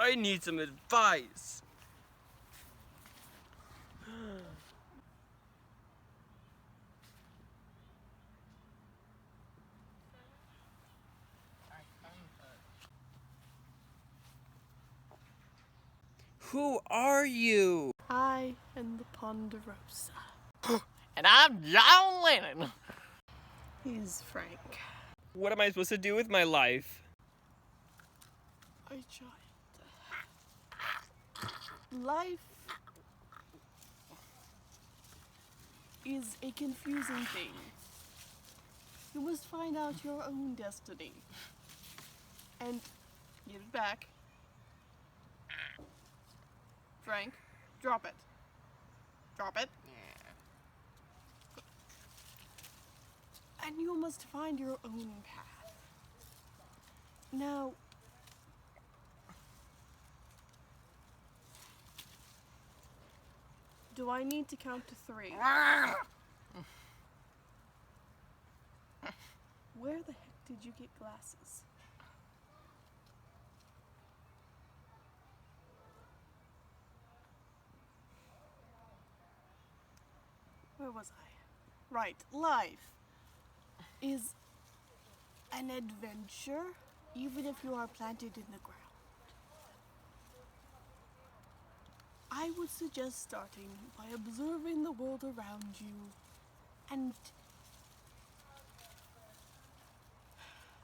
I need some advice. Who are you? I am the Ponderosa. And I'm John Lennon. He's Frank. What am I supposed to do with my life? I tried. Life is a confusing thing. You must find out your own destiny. And give it back. Frank, drop it. Drop it. And you must find your own path. Now, do I need to count to 3? Where the heck did you get glasses? Where was I? Right, life is an adventure, even if you are planted in the ground. I would suggest starting by observing the world around you, and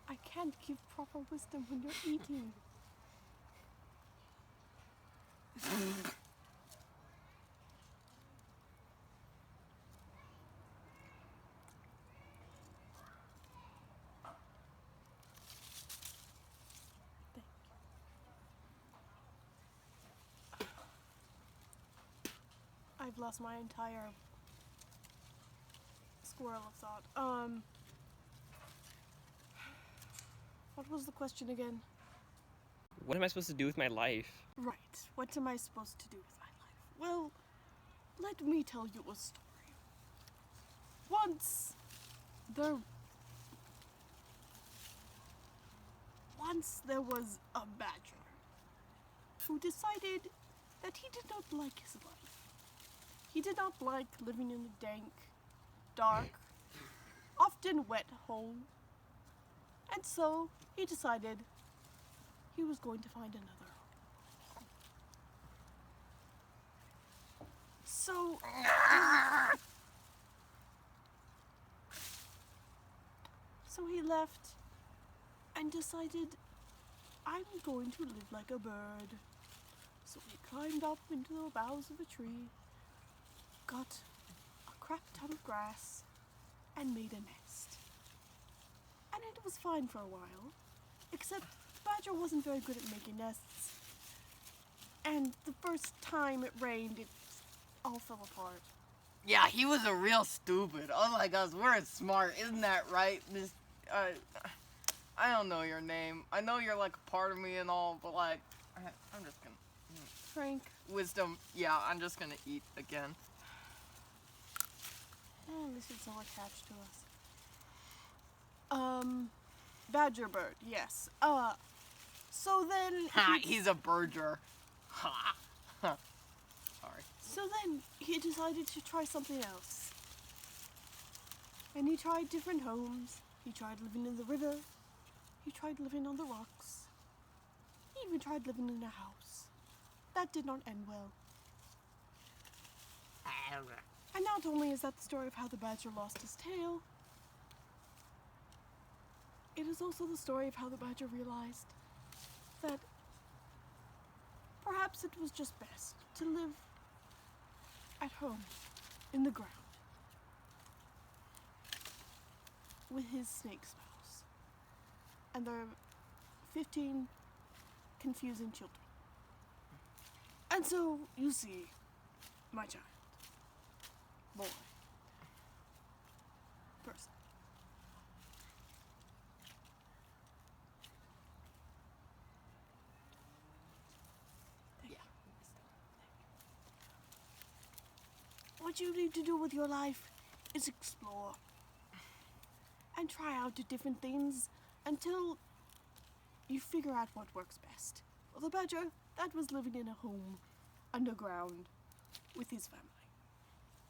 I can't give proper wisdom when you're eating. I've lost my entire squirrel of thought. What was the question again? What am I supposed to do with my life? Right, what am I supposed to do with my life? Well, let me tell you a story. Once there was a badger who decided that he did not like his life. He did not like living in a dank, dark, often wet hole. And so he decided he was going to find another home. So he left and decided, I'm going to live like a bird. So he climbed up into the boughs of a tree, got a crap ton of grass, and made a nest. And it was fine for a while, except the badger wasn't very good at making nests. And the first time it rained, it all fell apart. Yeah, he was a real stupid. Oh my gosh, we're smart, isn't that right, Miss? I don't know your name. I know you're like a part of me and all, but like, I'm just gonna. Frank. Wisdom. Yeah, I'm just gonna eat again. Oh, this is all attached to us. Badger bird, yes. So then. Ha, he's a birder. Ha. Sorry. So then he decided to try something else. And he tried different homes. He tried living in the river. He tried living on the rocks. He even tried living in a house. That did not end well. And not only is that the story of how the badger lost his tail, it is also the story of how the badger realized that perhaps it was just best to live at home, in the ground, with his snake spouse and their 15 confusing children. And so, you see, my child, boy, person. What you need to do with your life is explore and try out different things until you figure out what works best. Well, the badger that was living in a home underground with his family.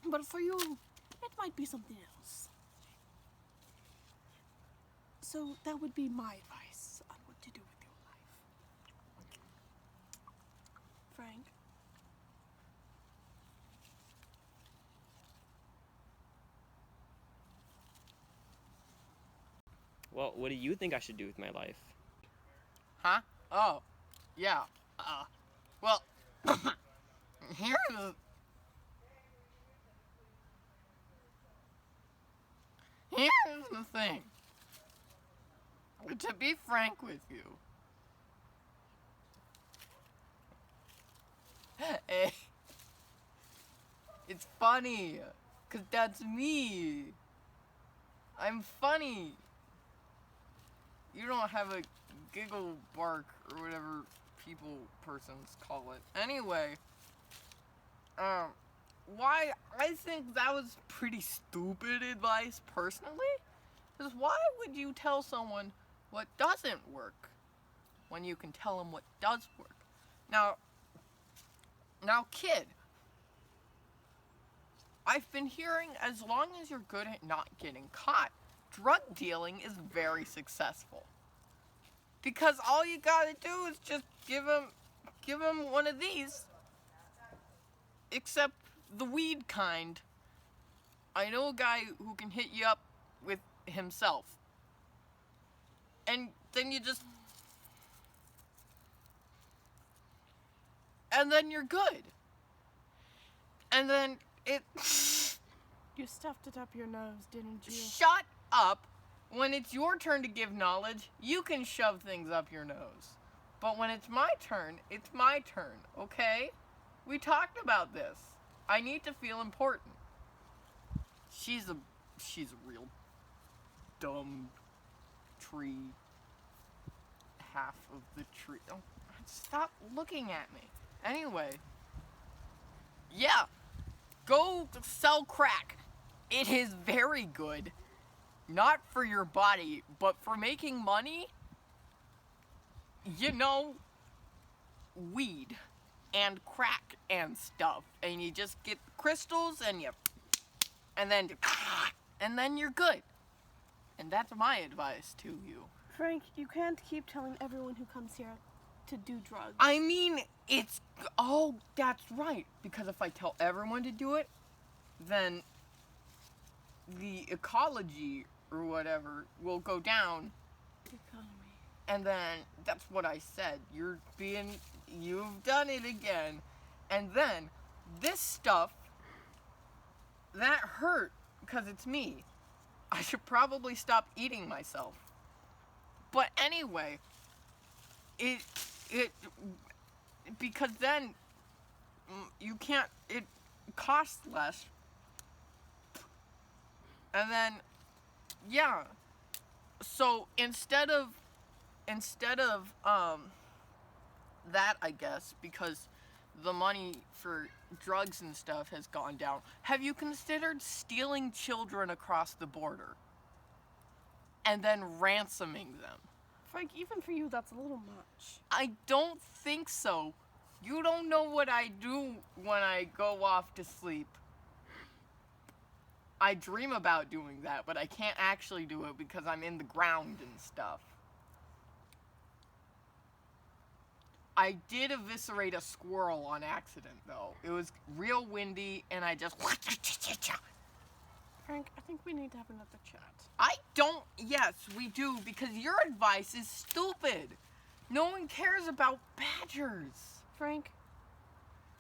But for you, it might be something else. So that would be my advice on what to do with your life. Frank? Well, what do you think I should do with my life? Huh? Oh, yeah. Well, here's the thing. To be frank with you, hey, it's funny, 'cause that's me. I'm funny. You don't have a giggle bark or whatever persons call it. Anyway, why I think that was pretty stupid advice personally. Because why would you tell someone what doesn't work when you can tell them what does work? Now, kid, I've been hearing as long as you're good at not getting caught, drug dealing is very successful. Because all you gotta do is just give him one of these. Except the weed kind. I know a guy who can hit you up with himself. And then and then you're good. And then it... You stuffed it up your nose, didn't you? Shut up! When it's your turn to give knowledge, you can shove things up your nose. But when it's my turn, okay? We talked about this. I need to feel important. She's a real dumb tree. Half of the tree. Oh, stop looking at me. Anyway. Yeah. Go sell crack. It is very good. Not for your body, but for making money. You know, weed and crack and stuff. And you just get crystals and then you're good. And that's my advice to you. Frank, you can't keep telling everyone who comes here to do drugs. I mean, that's right. Because if I tell everyone to do it, then the ecology or whatever will go down. Economy. And then, that's what I said. You've done it again. And then, this stuff, that hurt, because it's me. I should probably stop eating myself. But anyway, because then, you can't, it costs less. And then, yeah. So, instead of that, I guess, because the money for drugs and stuff has gone down, have you considered stealing children across the border? And then ransoming them? Frank, even for you, that's a little much. I don't think so. You don't know what I do when I go off to sleep. I dream about doing that, but I can't actually do it because I'm in the ground and stuff. I did eviscerate a squirrel on accident, though. It was real windy, and I just... Frank, I think we need to have another chat. Yes, we do, because your advice is stupid. No one cares about badgers. Frank,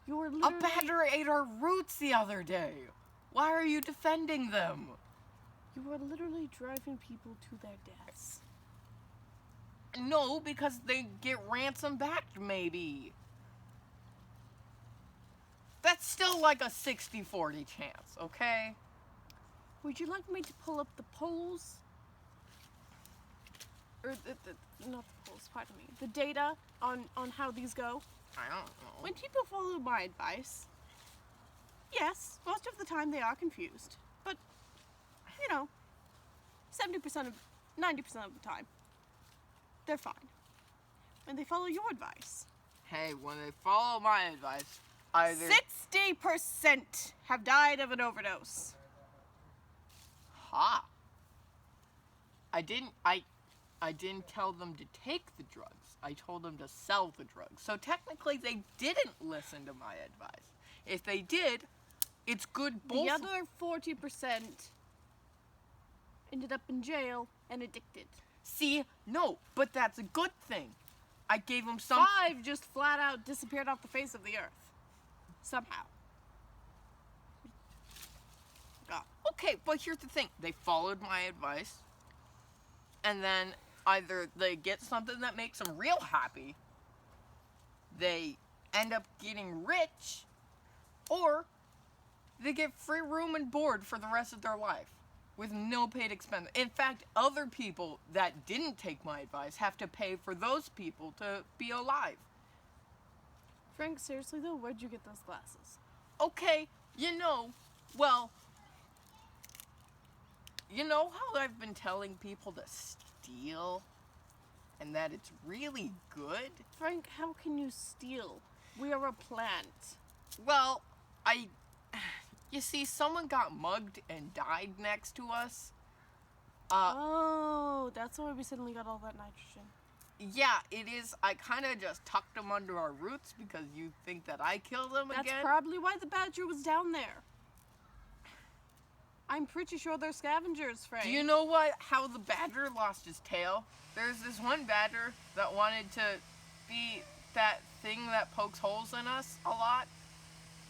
you're literally... A badger ate our roots the other day. Why are you defending them? You are literally driving people to their deaths. No, because they get ransomed back, maybe. That's still like a 60-40 chance, okay? Would you like me to pull up the polls? Or not the polls, pardon me. The data on how these go? I don't know. When people follow my advice, yes, most of the time they are confused. But, 90% of the time, they're fine. When they follow your advice, Hey, when they follow my advice, either... 60% have died of an overdose. Ha! I didn't tell them to take the drugs. I told them to sell the drugs. So technically, they didn't listen to my advice. If they did, it's good both. The other 40% ended up in jail and addicted. See, no, but that's a good thing. I gave them some... 5 just flat out disappeared off the face of the earth. Somehow. Okay, but here's the thing. They followed my advice, and then either they get something that makes them real happy, they end up getting rich, or they get free room and board for the rest of their life with no paid expense. In fact, other people that didn't take my advice have to pay for those people to be alive. Frank, seriously though, where'd you get those glasses? Okay, well, you know how I've been telling people to steal and that it's really good? Frank, how can you steal? We are a plant. Well, you see, someone got mugged and died next to us. Oh, that's why we suddenly got all that nitrogen. Yeah, it is. I kind of just tucked them under our roots because you think that I killed them again. That's probably why the badger was down there. I'm pretty sure they're scavengers, Frank. Do you know how the badger lost his tail? There's this one badger that wanted to be that thing that pokes holes in us a lot.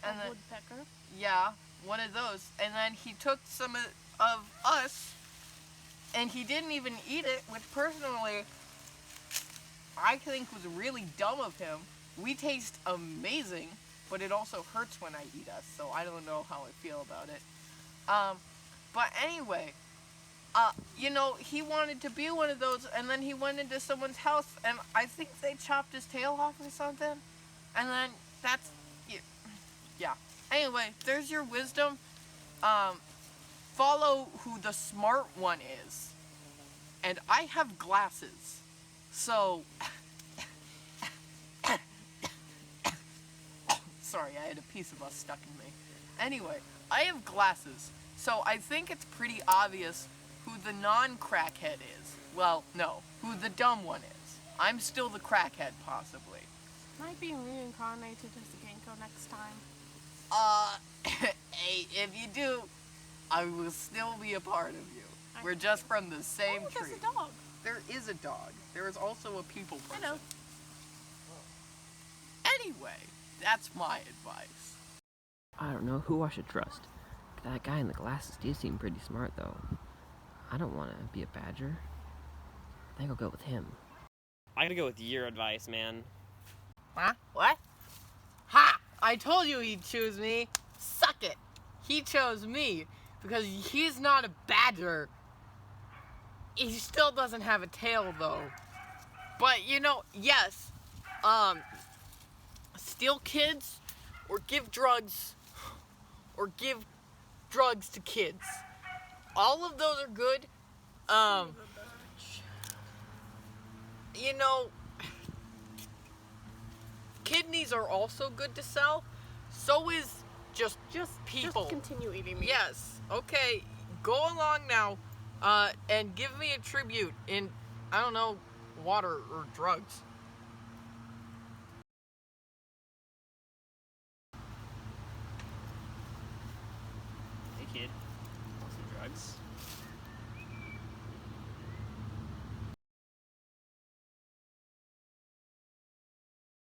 And A woodpecker? Yeah, one of those. And then he took some of us, and he didn't even eat it, which personally I think was really dumb of him. We taste amazing, but it also hurts when I eat us, so I don't know how I feel about it. But anyway, he wanted to be one of those, and then he went into someone's house, and I think they chopped his tail off or something, and then that's, yeah. Anyway, there's your wisdom. Follow who the smart one is. And I have glasses, so... Sorry, I had a piece of us stuck in me. Anyway, I have glasses, so I think it's pretty obvious who the non-crackhead is. Well, no, who the dumb one is. I'm still the crackhead, possibly. Might be reincarnated as a Ginkgo next time. Hey, if you do, I will still be a part of you. We're just from the same tree. There's a dog. There is a dog. There is also a people person. Hello. Anyway, that's my advice. I don't know who I should trust. That guy in the glasses did seem pretty smart, though. I don't want to be a badger. I think I'll go with him. I gotta go with your advice, man. Huh? What? Ha! I told you he'd choose me. Suck it. He chose me because he's not a badger. He still doesn't have a tail, though. But, yes. Steal kids or give drugs or give drugs to kids. All of those are good. Kidneys are also good to sell. So is just people. Just continue eating meat. Yes. Okay. Go along now, and give me a tribute in, I don't know, water or drugs.